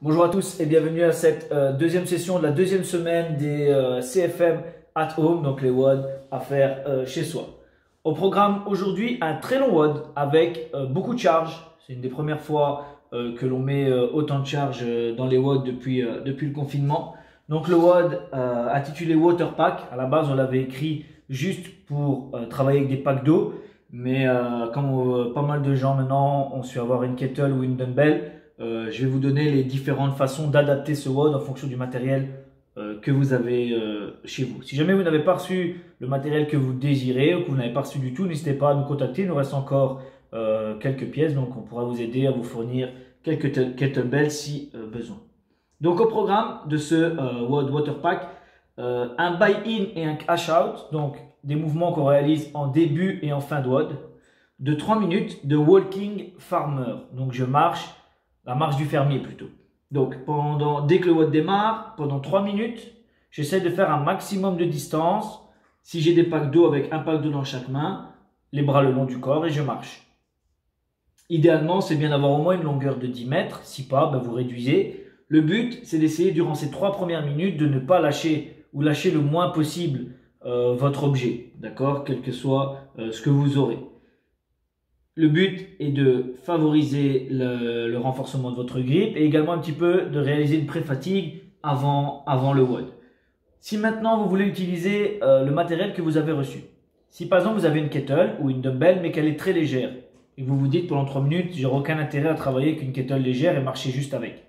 Bonjour à tous et bienvenue à cette deuxième session de la deuxième semaine des CFM at home, donc les WOD à faire chez soi. Au programme aujourd'hui, un très long WOD avec beaucoup de charges. C'est une des premières fois que l'on met autant de charges dans les WOD depuis le confinement. Donc le WOD intitulé Water Pack, à la base on l'avait écrit juste pour travailler avec des packs d'eau. Mais comme pas mal de gens maintenant ont su avoir une kettle ou une dumbbell, je vais vous donner les différentes façons d'adapter ce WOD en fonction du matériel que vous avez chez vous. Si jamais vous n'avez pas reçu le matériel que vous désirez ou que vous n'avez pas reçu du tout, n'hésitez pas à nous contacter. Il nous reste encore quelques pièces, donc on pourra vous aider à vous fournir quelques kettlebells si besoin. Donc au programme de ce WOD Water Pack, un buy-in et un cash-out, donc des mouvements qu'on réalise en début et en fin de WOD, de 3 minutes de walking farmer. Donc je marche, la marche du fermier plutôt. Donc dès que le WOD démarre, pendant 3 minutes, j'essaie de faire un maximum de distance. Si j'ai des packs d'eau avec un pack d'eau dans chaque main, les bras le long du corps et je marche. Idéalement, c'est bien d'avoir au moins une longueur de 10 mètres. Si pas, ben vous réduisez. Le but, c'est d'essayer durant ces 3 premières minutes de ne pas lâcher ou lâcher le moins possible votre objet, d'accord, quel que soit ce que vous aurez. Le but est de favoriser le renforcement de votre grip et également un petit peu de réaliser une pré-fatigue avant le WOD. Si maintenant vous voulez utiliser le matériel que vous avez reçu, si par exemple vous avez une kettle ou une dumbbell mais qu'elle est très légère et que vous vous dites pendant 3 minutes, j'aurai aucun intérêt à travailler avec une kettle légère et marcher juste avec,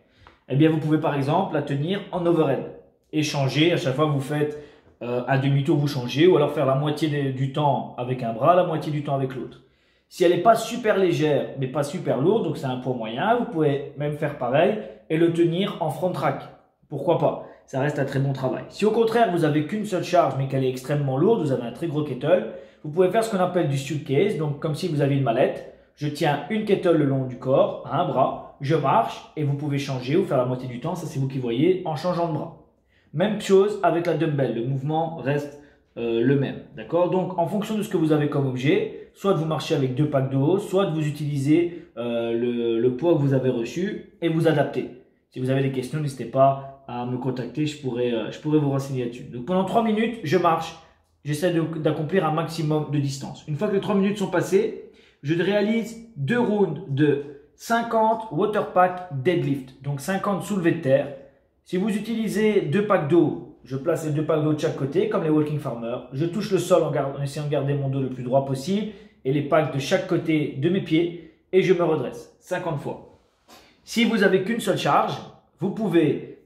eh bien vous pouvez par exemple la tenir en overhead et changer à chaque fois que vous faites un demi-tour, vous changez, ou alors faire la moitié du temps avec un bras, la moitié du temps avec l'autre. Si elle n'est pas super légère, mais pas super lourde, donc c'est un poids moyen, vous pouvez même faire pareil et le tenir en front track. Pourquoi pas? Ça reste un très bon travail. Si au contraire, vous n'avez qu'une seule charge, mais qu'elle est extrêmement lourde, vous avez un très gros kettle, vous pouvez faire ce qu'on appelle du suitcase, donc comme si vous aviez une mallette. Je tiens une kettle le long du corps, à un bras, je marche et vous pouvez changer ou faire la moitié du temps, ça c'est vous qui voyez, en changeant de bras. Même chose avec la dumbbell, le mouvement reste le même, d'accord? Donc en fonction de ce que vous avez comme objet, soit de vous marcher avec 2 packs d'eau, soit de vous utiliser le poids que vous avez reçu et vous adapter. Si vous avez des questions, n'hésitez pas à me contacter, je pourrais vous renseigner là-dessus. Donc pendant 3 minutes, je marche, j'essaie d'accomplir un maximum de distance. Une fois que les 3 minutes sont passées, je réalise 2 rounds de 50 water pack deadlift, donc 50 soulevés de terre. Si vous utilisez 2 packs d'eau, je place les 2 packs d'eau de chaque côté, comme les walking farmers. Je touche le sol en essayant de garder mon dos le plus droit possible et les packs de chaque côté de mes pieds et je me redresse 50 fois. Si vous n'avez qu'une seule charge, vous pouvez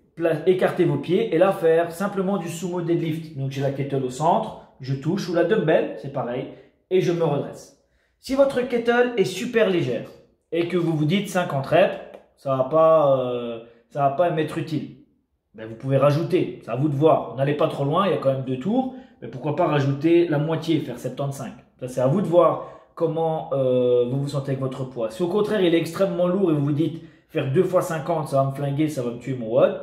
écarter vos pieds et là faire simplement du sumo deadlift. Donc j'ai la kettle au centre, je touche, ou la dumbbell, c'est pareil, et je me redresse. Si votre kettle est super légère et que vous vous dites 50 reps, ça va pas m'être utile. Ben, vous pouvez rajouter, c'est à vous de voir. N'allez pas trop loin, il y a quand même 2 tours, mais pourquoi pas rajouter la moitié, faire 75. Ça c'est à vous de voir comment vous vous sentez avec votre poids. Si au contraire il est extrêmement lourd et vous vous dites faire 2 fois 50, ça va me flinguer, ça va me tuer mon WOD,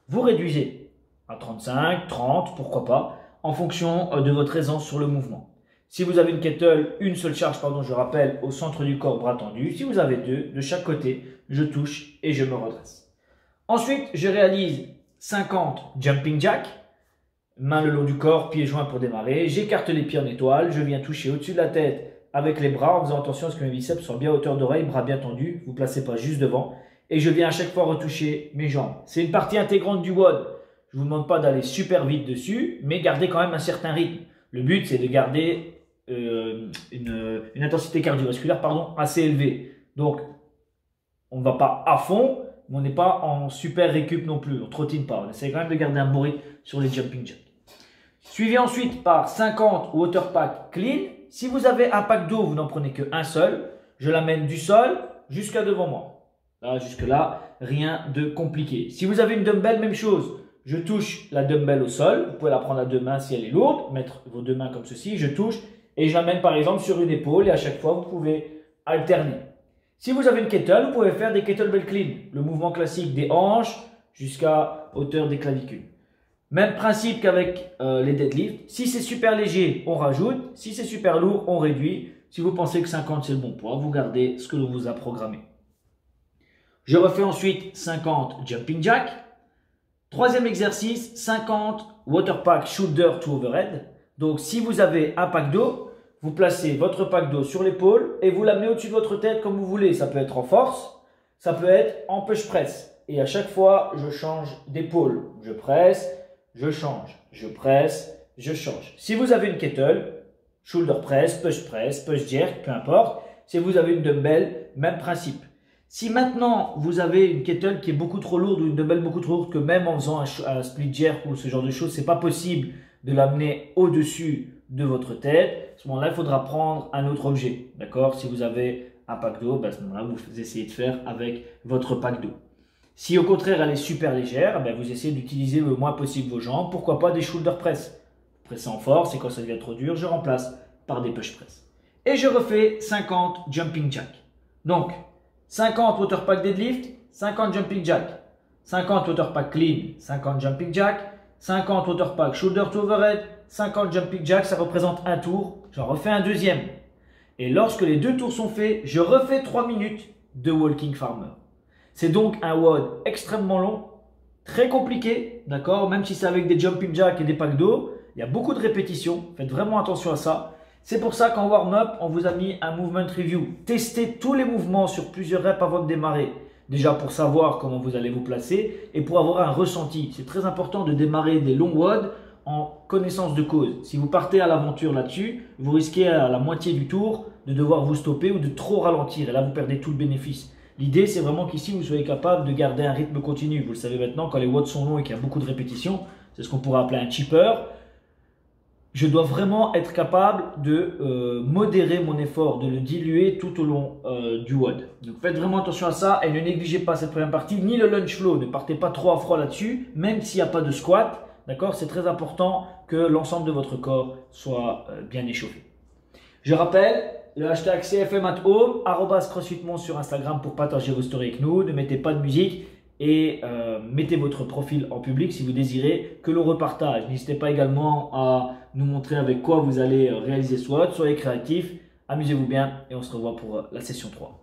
vous réduisez à 35, 30, pourquoi pas, en fonction de votre aisance sur le mouvement. Si vous avez une kettle, une seule charge, pardon, je rappelle, au centre du corps, bras tendu. Si vous avez 2, de chaque côté, je touche et je me redresse. Ensuite, je réalise 50 jumping jack, main le long du corps, pieds joints pour démarrer. J'écarte les pieds en étoile, je viens toucher au-dessus de la tête avec les bras en faisant attention à ce que mes biceps soient bien à hauteur d'oreille, bras bien tendus, vous ne placez pas juste devant. Et je viens à chaque fois retoucher mes jambes. C'est une partie intégrante du WOD. Je ne vous demande pas d'aller super vite dessus, mais gardez quand même un certain rythme. Le but, c'est de garder une intensité cardiovasculaire assez élevée. Donc, on ne va pas à fond, mais on n'est pas en super récup non plus. On ne trottine pas. On essaie quand même de garder un bon rythme sur les jumping jacks. Suivi ensuite par 50 water pack clean. Si vous avez un pack d'eau, vous n'en prenez qu'un seul. Je l'amène du sol jusqu'à devant moi. Là, jusque-là, rien de compliqué. Si vous avez une dumbbell, même chose. Je touche la dumbbell au sol. Vous pouvez la prendre à 2 mains si elle est lourde. Mettre vos 2 mains comme ceci. Je touche et je l'amène par exemple sur une épaule. Et à chaque fois, vous pouvez alterner. Si vous avez une kettle, vous pouvez faire des kettlebell clean. Le mouvement classique des hanches jusqu'à hauteur des clavicules. Même principe qu'avec les deadlifts. Si c'est super léger, on rajoute. Si c'est super lourd, on réduit. Si vous pensez que 50 c'est le bon poids, vous gardez ce que l'on vous a programmé. Je refais ensuite 50 jumping jack. Troisième exercice, 50 water pack shoulder to overhead. Donc si vous avez un pack d'eau, vous placez votre pack d'eau sur l'épaule et vous l'amenez au-dessus de votre tête comme vous voulez. Ça peut être en force, ça peut être en push press. Et à chaque fois, je change d'épaule. Je presse, je change, je presse, je change. Si vous avez une kettle, shoulder press, push jerk, peu importe. Si vous avez une dumbbell, même principe. Si maintenant vous avez une kettle qui est beaucoup trop lourde ou une dumbbell beaucoup trop lourde que même en faisant un split jerk ou ce genre de choses, c'est pas possible de l'amener au-dessus de votre tête. À ce moment-là, il faudra prendre un autre objet. D'accord? Si vous avez un pack d'eau, à ce moment-là, vous essayez de faire avec votre pack d'eau. Si au contraire elle est super légère, vous essayez d'utiliser le moins possible vos jambes. Pourquoi pas des shoulder press? Pressez en force et quand ça devient trop dur, je remplace par des push press. Et je refais 50 jumping jack. Donc, 50 water pack deadlift, 50 jumping jack, 50 water pack clean, 50 jumping jack, 50 water pack shoulder to overhead, 50 jumping jack, ça représente un tour. J'en refais un deuxième. Et lorsque les deux tours sont faits, je refais 3 minutes de walking farmer. C'est donc un WOD extrêmement long, très compliqué, d'accord? Même si c'est avec des jumping jack et des packs d'eau, il y a beaucoup de répétitions. Faites vraiment attention à ça. C'est pour ça qu'en warm-up, on vous a mis un movement review. Testez tous les mouvements sur plusieurs reps avant de démarrer. Déjà pour savoir comment vous allez vous placer et pour avoir un ressenti. C'est très important de démarrer des longs WOD en connaissance de cause. Si vous partez à l'aventure là-dessus, vous risquez à la moitié du tour de devoir vous stopper ou de trop ralentir. Et là, vous perdez tout le bénéfice. L'idée, c'est vraiment qu'ici, vous soyez capable de garder un rythme continu. Vous le savez maintenant, quand les WOD sont longs et qu'il y a beaucoup de répétitions, c'est ce qu'on pourrait appeler un cheaper. Je dois vraiment être capable de modérer mon effort, de le diluer tout au long du WOD. Donc faites vraiment attention à ça et ne négligez pas cette première partie, ni le lunge flow. Ne partez pas trop à froid là-dessus, même s'il n'y a pas de squat. D'accord? C'est très important que l'ensemble de votre corps soit bien échauffé. Je rappelle, le hashtag CFM@home, @CrossFitMons sur Instagram pour partager vos stories avec nous. Ne mettez pas de musique. Et mettez votre profil en public si vous désirez que l'on repartage. N'hésitez pas également à nous montrer avec quoi vous allez réaliser ce WOD. Soyez créatifs, amusez-vous bien et on se revoit pour la session 3.